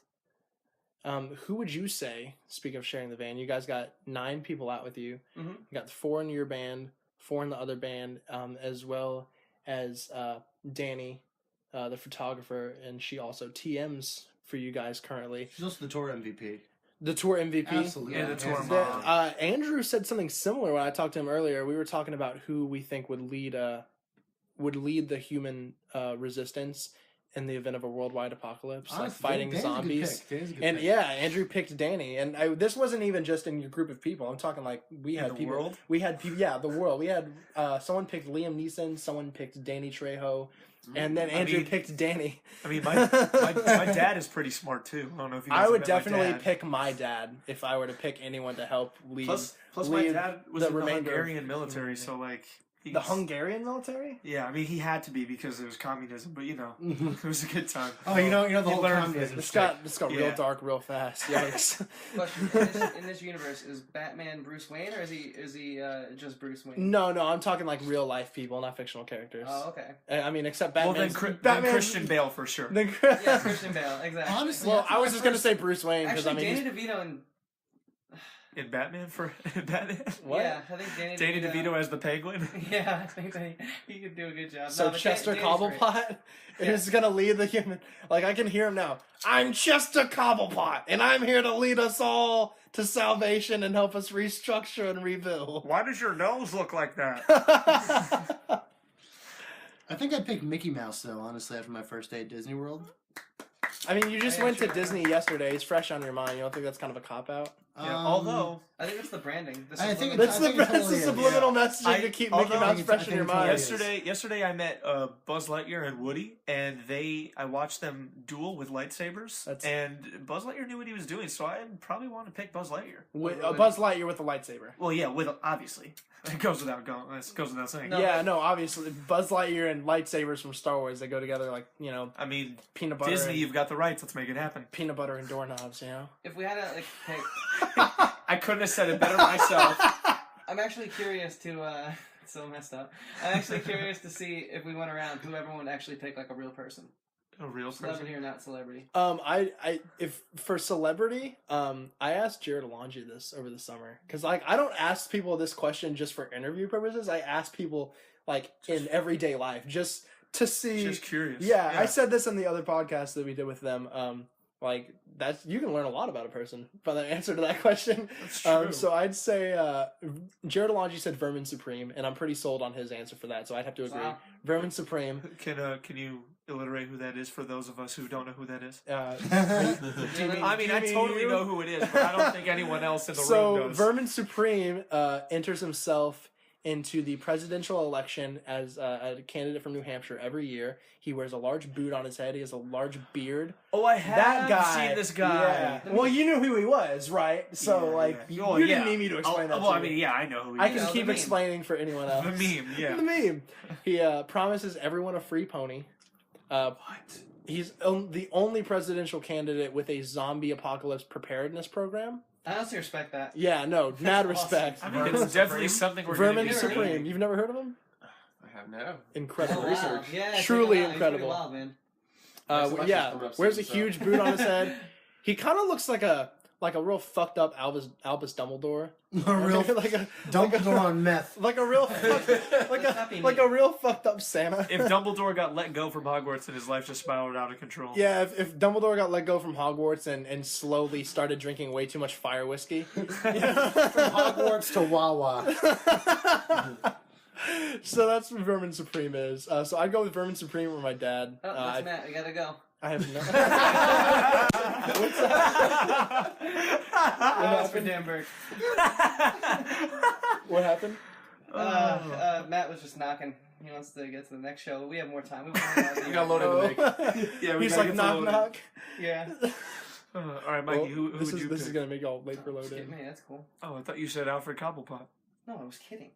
Who would you say, speaking of sharing the van, you guys got 9 people out with you. Mm-hmm. You got 4 in your band, 4 in the other band, as well as Danny, the photographer, and she also TMs for you guys currently. She's also the tour MVP. The tour MVP? Absolutely. Yeah, the tour That, mom. Andrew said something similar when I talked to him earlier. We were talking about who we think would lead the human resistance in the event of a worldwide apocalypse, like fighting Danny's zombies. A good And pick. yeah, Andrew picked Danny, and this wasn't even just in your group of people. I'm talking like we had the people. world? We had people. Yeah, the world. We had someone picked Liam Neeson, someone picked Danny Trejo, and then Andrew picked Danny. I mean, my dad is pretty smart too. I don't know if you guys I would met my definitely dad. pick my dad if I were to pick anyone to help lead. Plus my lead dad was the in the remainder of Hungarian military, so like the Hungarian military. Yeah, I mean he had to be because it was communism, but you know it was a good time. Oh, you know the He whole learned communism. This got real Yeah. dark real fast. Yikes. Question: in this universe, is Batman Bruce Wayne, or is he just Bruce Wayne? No, I'm talking like real life people, not fictional characters. Oh, okay. I mean, except Well, Batman. then Christian Bale for sure. Yeah, Christian Bale, exactly. Honestly, Well, that's I my was just gonna first- say Bruce Wayne because Actually, I mean, Danny DeVito and In Batman for Batman. what? yeah, I think Danny DeVito as the Penguin. Yeah, I think that he could do a good job. So No, but Chester Danny's great. Cobblepot is gonna lead the human. Like I can hear him now. I'm Chester Cobblepot, and I'm here to lead us all to salvation and help us restructure and rebuild. Why does your nose look like that? I think I'd pick Mickey Mouse though. Honestly, after my first day at Disney World. I mean, you just Yeah, went to sure. Disney yesterday. It's fresh on your mind. You don't think that's kind of a cop out? Yeah, although I think it's the branding. I think That's I think the it totally is, subliminal messaging to keep Mickey although- Mouse I fresh think in your it totally mind. is. yesterday I met Buzz Lightyear and Woody, and I watched them duel with lightsabers, That's- and Buzz Lightyear knew what he was doing, so I probably want to pick Buzz Lightyear. Buzz Lightyear with a lightsaber. Well, yeah, with obviously it goes without saying. No, Yeah, but- no, obviously Buzz Lightyear and lightsabers from Star Wars, they go together like, you know, I mean, peanut butter. Disney, and, you've got the rights. Let's make it happen. peanut butter and doorknobs, you know. If we had to like pick, I couldn't have said it better myself. I'm actually curious to. It's so messed up. I'm actually curious to see if we went around who everyone would actually pick like a real person, A real person. celebrity or not celebrity. If for celebrity, I asked Jared Alonji this over the summer because like I don't ask people this question just for interview purposes. I ask people like in everyday life just to see. Just curious. Yeah, I said this in the other podcast that we did with them. Like that's you can learn a lot about a person by the answer to that question. That's true. So I'd say Jared Alonji said Vermin Supreme, and I'm pretty sold on his answer for that. So I'd have to agree. Wow. Vermin Supreme. Can you alliterate who that is for those of us who don't know who that is? Really? I mean, I do you mean totally you? know who it is, but I don't think anyone else in the room So does. Vermin Supreme enters himself into the presidential election as a candidate from New Hampshire every year. He wears a large boot on his head. He has a large beard. Oh, I have That guy. seen this guy. Yeah. Well, you knew who he was, right? So, Yeah, like, yeah. you, Oh, you yeah. didn't need me to explain that Well, to I mean, you. yeah, I know who he I is. can the keep meme. explaining for anyone else. The meme, yeah. The meme. He promises everyone a free pony. What? He's the only presidential candidate with a zombie apocalypse preparedness program. I honestly respect that. Yeah, no, mad awesome. respect. I mean, Vermin it's definitely Supreme? something we're Vermin gonna do. Supreme. You've never heard of him? I have no. Incredible. Oh, wow. Yeah, Truly check him out. He's pretty incredible. wild, man. My selection's Yeah, coming up wears soon, a so. huge boot on his head. He kind of looks like a like a real fucked up Albus Dumbledore. A real like a Dumbledore on meth. like a real like a real fucked up Santa. If Dumbledore got let go from Hogwarts and his life just spiraled out of control. Yeah, if Dumbledore got let go from Hogwarts and slowly started drinking way too much fire whiskey. From Hogwarts to Wawa. So that's what Vermin Supreme is. So I'd go with Vermin Supreme or my dad. Oh, that's Matt. We gotta go. I have no. What's That's for happened? Danberg. What happened? Matt was just knocking. He wants to get to the next show. We have more time. We want We got loaded to make. Yeah, we He's gotta like get knock loaded. knock. Yeah. All right, Mikey, Well, who this would you this pick? is gonna make y'all late for load Skip in. me. That's cool. Oh, I thought you said Alfred Cobblepot. No, I was kidding.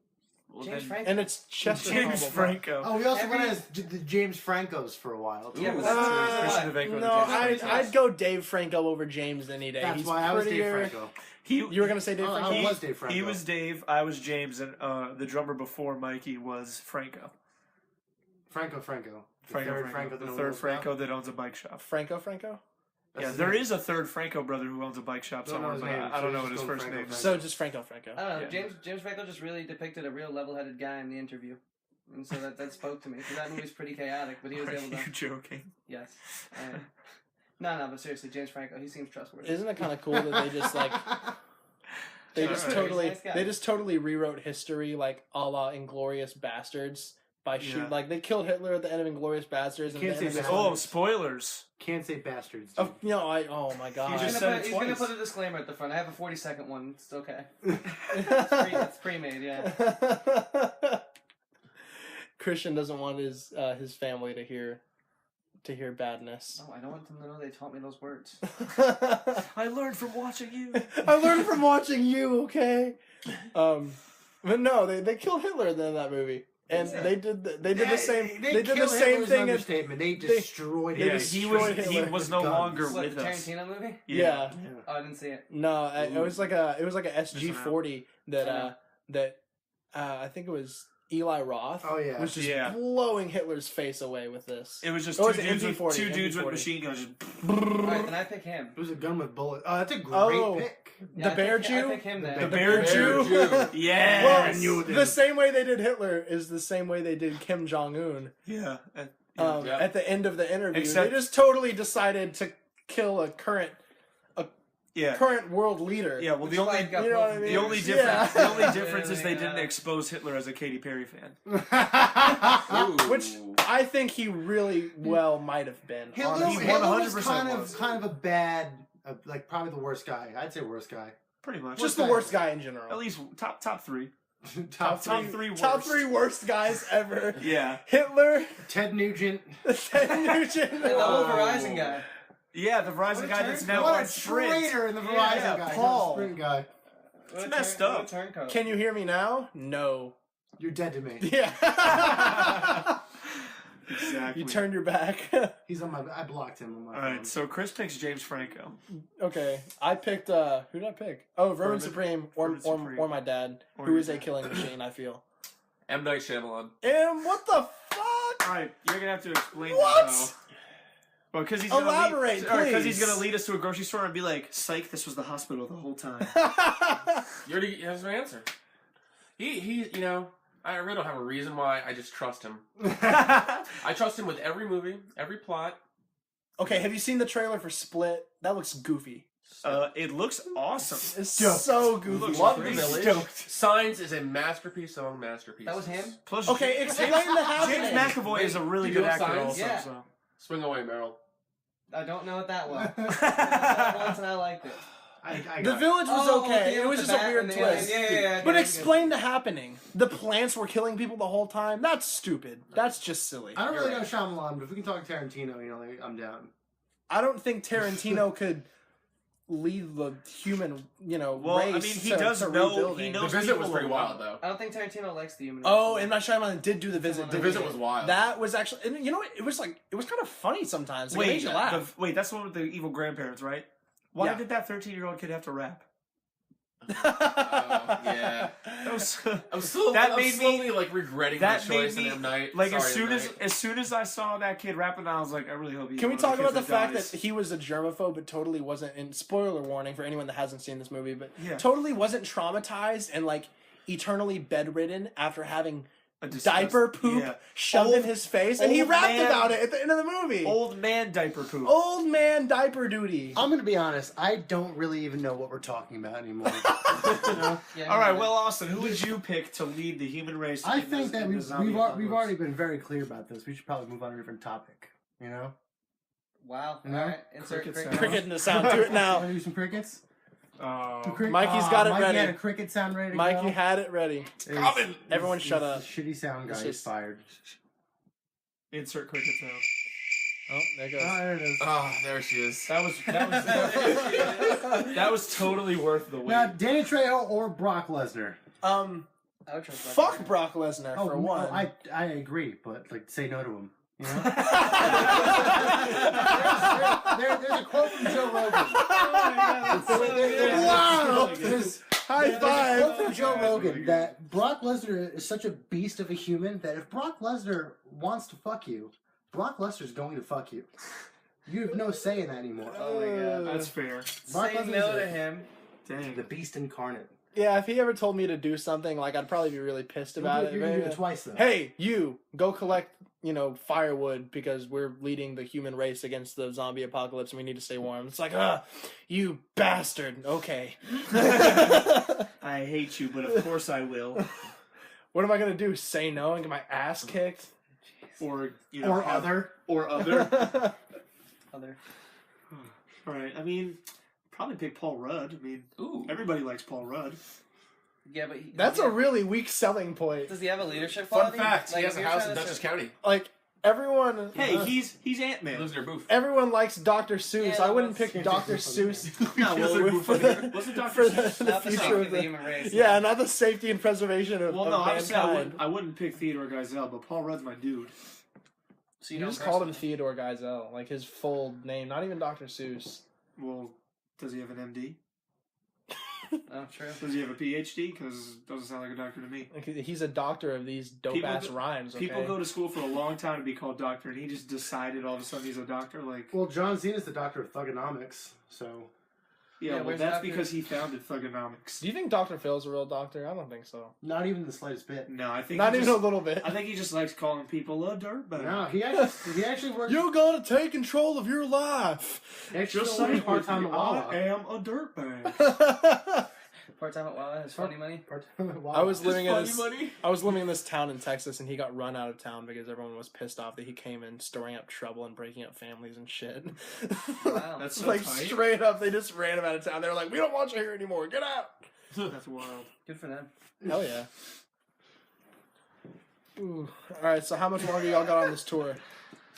Well, James then- Franco. And it's Chester James Cobblepot. Franco. Oh, we also Every- went as the James Francos for a while. Yeah, but Ooh. that's Christian why. Evanko and No, Co. I'd go Dave Franco over James any day. That's He's why I was Dave prettier. Franco. You were gonna say Dave Franco? I was Dave Franco. He was Dave, I was James, and the drummer before Mikey was Franco. Franco. The third Franco. The third Franco that owns a bike shop. Franco. Yeah, That's there his is a third Franco brother who owns a bike shop Don't know somewhere, his but name, I don't so know just what his go first Franco name is. So just Franco. I don't know. Yeah. James Franco just really depicted a real level-headed guy in the interview, and so that spoke to me. Because that movie's pretty chaotic, but he was Are able to. you joking? Yes. No, but seriously, James Franco. He seems trustworthy. Isn't it kind of cool that they just like they Alright. just He's a totally nice guy. they just totally rewrote history like a la Inglorious Bastards by shoot Yeah. like they killed Hitler at the end of Inglorious Bastards. And Can't then say it's- Oh, spoilers. Can't say bastards. Oh, oh my god! You He's just gonna, said it he's gonna twice. put a disclaimer at the front. I have a 40-second one. It's okay. It's pre-made, yeah. Christian doesn't want his family to hear badness. No, I don't want them to know they taught me those words. I learned from watching you. I learned from watching you, okay? But no, they killed Hitler in that movie, and they did the same. They did the same thing. Understatement. They destroyed Yeah, him. he destroyed he Hitler was with no guns. longer It's like with the us. Tarantino movie? Yeah. Oh, I didn't see it. No, it was like a SG-40 that Yeah. I think it was Eli Roth. Oh, yeah. was just Yeah. blowing Hitler's face away with this. It was just Oh, two it's dudes, with, MP40, two dudes with MP40. machine guns. Alright, then I pick him. It was a gun with bullets. Oh, that's a great Oh. pick. The Bear I Jew? pick him then. The Bear Jew. Well, Yes. the same way they did Hitler is the same way they did Kim Jong Un. Yeah. Yeah. At the end of the interview, Except- they just totally decided to kill a current Yeah. world leader. Yeah. Well, Which the is why only he got you know what I both mean? the only ears. difference Yeah. the only difference is they Yeah. didn't expose Hitler as a Katy Perry fan. Ooh. Which I think he really well might have been. Hitler, honestly. Hitler was 100% kind of a bad, like probably the worst guy. I'd say worst guy. Pretty much. Just the worst guy in general. At least top three. Top Top three. three worst. Top three worst guys ever. Yeah. Hitler, Ted Nugent. Ted Nugent. And the whole Verizon guy. Yeah, the Verizon guy that's now What on a Sprint. traitor in the Verizon Yeah, guy. Paul. The Sprint guy. What a messed turn- up. what a turncoat. Can you hear me now? No. You're dead to me. Yeah. Exactly. You turned your back. He's on my. I blocked him on my All phone. right, so Chris picks James Franco. Okay, I picked. Who did I pick? Oh, Vermin Vermin- Supreme, Vermin Supreme. or my dad, Or who your is a dad. killing machine. I feel. M. Night Shyamalan. And what the fuck? All right, you're gonna have to explain What? this. Well, because he's Elaborate, gonna because he's please. gonna lead us to a grocery store and be like, "Psych, this was the hospital the whole time." You already has an answer. He, you know, I really don't have a reason why. I just trust him. I trust him with every movie, every plot. Okay, have you seen the trailer for Split? That looks goofy. It looks awesome. It's Stoked. so goofy. Love the pretty Village. stoked. Signs is a masterpiece among masterpieces. That was him? Plus, Okay, explain the James happening. McAvoy is a really You good know actor, Signs? also. Yeah. So. Swing away, Meryl. I don't know it that well. I saw it once and I liked it. I The got Village was Oh, okay. yeah, It with was the just a bat weird and the twist. alien. Yeah, But okay, explain the happening. The plants were killing people the whole time. That's stupid. That's just silly. I don't really You're know Shyamalan, but if we can talk Tarantino, you know, like, I'm down. I don't think Tarantino could lead the human, Well, race I mean, he to, does to know. rebuilding. He The knows Visit people was pretty a lot. wild, though. I don't think Tarantino likes the human. Oh, race. and M. Night Shyamalan did do The Visit. The didn't Visit he? was wild. That was actually, and you know what? It was kind of funny sometimes. Like, it made you laugh. Wait, that's the one with the evil grandparents, right? Why Yeah. did that 13-year-old kid have to rap? Yeah. That was I'm still That I'm made me- slowly like regretting that my choice made in me M Night. like Sorry, as soon as I saw that kid rapping, I was like, I really hope he's Can we one of talk about the kids fact dies. that he was a germaphobe, but totally wasn't? And spoiler warning for anyone that hasn't seen this movie, but Yeah. totally wasn't traumatized and like eternally bedridden after having A disgust- diaper poop yeah. shoved in Old- his face, and he old rapped man- about it at the end of the movie. Old man diaper poop. Old man diaper duty. I'm gonna be honest. I don't really even know what we're talking about anymore. You know? Yeah, All right, well, Austin, who would you pick to lead the human race? I in think this- that in the we've zombie we've apocalypse? already been very clear about this. We should probably move on to a different topic. You know? Wow. No? All right. Insert Cricket cricket. sound. Cricket in the sound. Do it now. Wanna do some crickets? Mikey's got it Mikey ready. had a cricket sound ready to Mikey go. had it ready. It's- Everyone it's- shut it's up. the shitty sound It's guy is just- fired. Insert cricket sound. Oh, there it goes. Oh, there it is. Oh, there she is. That was totally worth the wait. Now, Danny Trejo or Brock Lesnar? I would trust Fuck Brock Lesnar Oh, for no, one. I agree, but like say no to him. You know? There's a quote from Joe Rogan. Wow! There's High a quote five. from Joe Rogan that Brock Lesnar is such a beast of a human that if Brock Lesnar wants to fuck you, Brock Lesnar's going to fuck you. You have no say in that anymore. Oh my god. That's fair. Brock Say Lesnar's no the- to him. Dang. The beast incarnate. Yeah, if he ever told me to do something, like I'd probably be really pissed about it. You're gonna do but- it twice though. Hey, you go collect, firewood because we're leading the human race against the zombie apocalypse and we need to stay warm. It's like, you bastard. Okay. I hate you, but of course I will. What am I gonna do? Say no and get my ass kicked? Or Or other. Or other. Other. All right. I mean, probably pick Paul Rudd. I mean, Ooh. everybody likes Paul Rudd. Yeah, but That's a really weak selling point. Does he have a leadership Fun quality? fact: he Like, has if a you're house trying in to Dutchess say- County. Like everyone. Hey, he's Ant He Man. lives near Booth. Everyone likes Dr. Seuss. Yeah, I wouldn't that's- pick Dr. Seuss No, well, for the, wasn't Dr. for Seuss? the Not the future safety of of the the human race. yeah, not the safety and preservation of, Well, of no, obviously mankind. I wouldn't pick Theodore Geisel, but Paul Rudd's my dude. So You don't just called him personally- Theodore Geisel, like his full name, not even Dr. Seuss. Well, does he have an MD? Oh, true. Does he have a PhD? Because doesn't sound like a doctor to me. Like, he's a doctor of these dope People ass go- rhymes. Okay? People go to school for a long time to be called doctor, and he just decided all of a sudden he's a doctor. Like, Well, John Cena's the doctor of thugonomics, so yeah, Yeah, well, where's that's Dr. because he founded thugonomics. Do you think Dr. Phil's a real doctor? I don't think so. not even the slightest bit. No, I think Not he even just, a little bit. I think he just likes calling people a dirtbag. No, he actually worked. You gotta take control of your life. He actually Just still works saying, part-time at I Wawa. am a dirtbag. Part-time at Wawa has funny money. Part-time at Wawa. I was living in Funny this. money. I was living in this town in Texas, and he got run out of town because everyone was pissed off that he came in stirring up trouble and breaking up families and shit. Wow. That's so like tight. straight up, they just ran him out of town. They were like, "We don't want you here anymore. Get out." That's wild. Good for them. Hell yeah. Ooh. All right. So how much longer y'all got on this tour?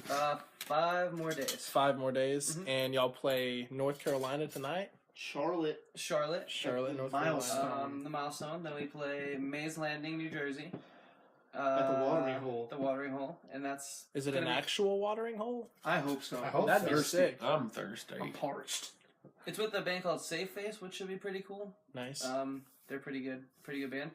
5 more days. 5 more days, and y'all play North Carolina tonight. Charlotte. Charlotte. Charlotte, North Milestone. Carolina. The Milestone. Then we play Mays Landing, New Jersey. At the watering hole. The watering hole, and that's. Is it gonna an be- actual watering hole? I hope so. I hope That'd be thirsty. sick. I'm thirsty. I'm parched. It's with a band called Safe Face, which should be pretty cool. Nice. They're pretty good band.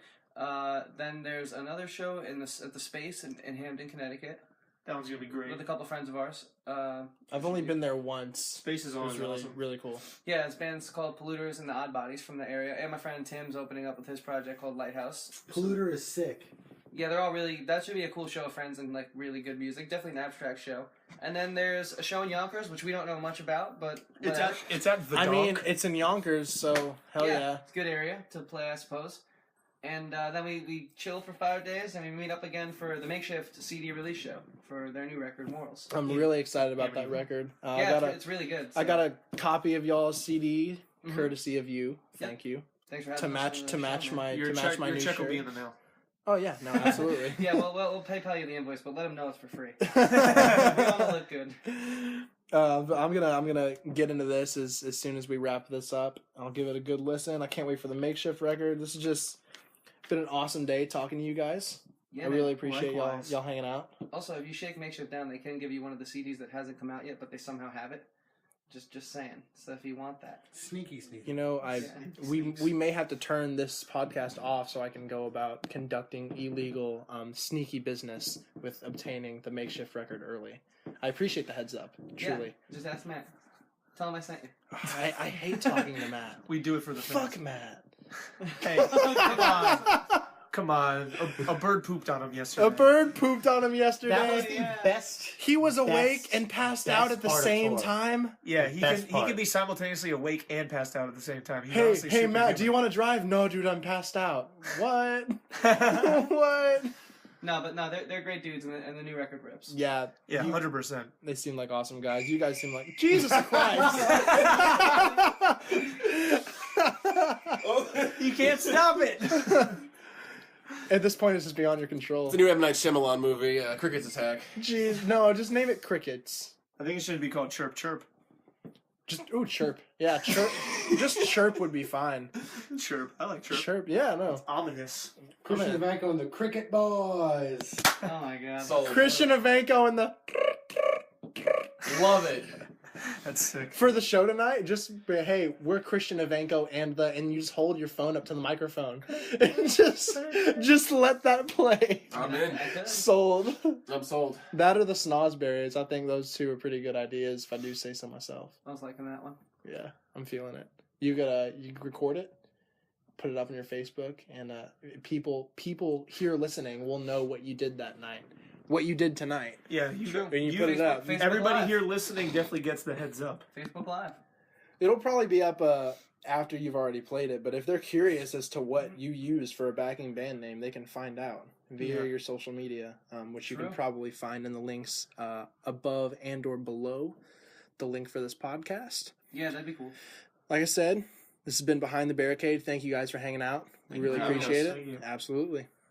Then there's another show at the Space in Hamden, Connecticut, That one's gonna be great. with a couple friends of ours. I've only been there once. Space is It on. was really, Awesome. really cool. Yeah, it's bands called Polluters and the Odd Bodies from the area, and my friend Tim's opening up with his project called Lighthouse. Polluter is sick. Yeah, they're all really. That should be a cool show of friends and like really good music. Definitely an abstract show. And then there's a show in Yonkers, which we don't know much about, but It's whatever. at the I mean, Donk. it's in Yonkers, so hell yeah. It's a good area to play, I suppose. And then we chill for 5 days, and we meet up again for the makeshift CD release show for their new record, Morals. I'm really excited about that record. Yeah, it's really good. I so got a copy of y'all's CD, Mhm. courtesy of you. Yeah. Thank you. Thanks for having To us match on to the match show, man. my your to check, match my your new check shirt. will be in the mail. Oh yeah, no, absolutely. Yeah, we'll PayPal you the invoice, but let them know it's for free. We want to look good. But I'm gonna get into this as soon as we wrap this up. I'll give it a good listen. I can't wait for the makeshift record. This has just been an awesome day talking to you guys. Yeah, I man. really appreciate Likewise. y'all hanging out. Also, if you shake Makeshift down, they can give you one of the CDs that hasn't come out yet, but they somehow have it. Just saying. So if you want that. Sneaky. You know, Yeah. we may have to turn this podcast off so I can go about conducting illegal, sneaky business with obtaining the makeshift record early. I appreciate the heads up, truly. Yeah, just ask Matt. Tell him I sent you. I hate talking to Matt. We do it for the fans. Fuck Matt. Hey, come on. Come on. A bird pooped on him yesterday. A bird pooped on him yesterday. That was the Yeah. best. He was awake Best- and passed best out at the part of same tour. time. Yeah, The he best can part. be simultaneously awake and passed out at the same time. He's Hey, honestly Matt, superhuman. do you want to drive? No, dude, I'm passed out. What? What? No, they're great dudes, and the new record rips. Yeah, Yeah, 100%. they seem like awesome guys. You guys seem like Jesus Christ. You can't stop it. At this point, it's just beyond your control. The new M. Night Shyamalan movie, Cricket's Attack. Jeez, no, just name it Crickets. I think it should be called Chirp Chirp. Just chirp. Yeah, chirp. Just chirp would be fine. Chirp. I like Chirp. Chirp. Yeah, no. Ominous. Christian Evanko and the Cricket Boys. Oh my god. Sold. Christian Evanko and the Love it. That's sick. for the show tonight. Just be, hey, we're Christian Evanko and you just hold your phone up to the microphone and just let that play. I'm in. I could. Sold. I'm sold. That or the Snosberries. I think those two are pretty good ideas. If I do say so myself. I was liking that one. Yeah, I'm feeling it. You record it, put it up on your Facebook, and people here listening will know what you did that night, what you did tonight. Yeah, When you put it up, Facebook everybody Live. here listening definitely gets the heads up. Facebook Live. it'll probably be up after you've already played it. But if they're curious as to what you use for a backing band name, they can find out via your social media, which you can True. probably find in the links above and/or below the link for this podcast. Yeah, that'd be cool. Like I said, this has been Behind the Barricade. Thank you guys for hanging out. We Thank you really for having appreciate us. it. Thank you. Absolutely.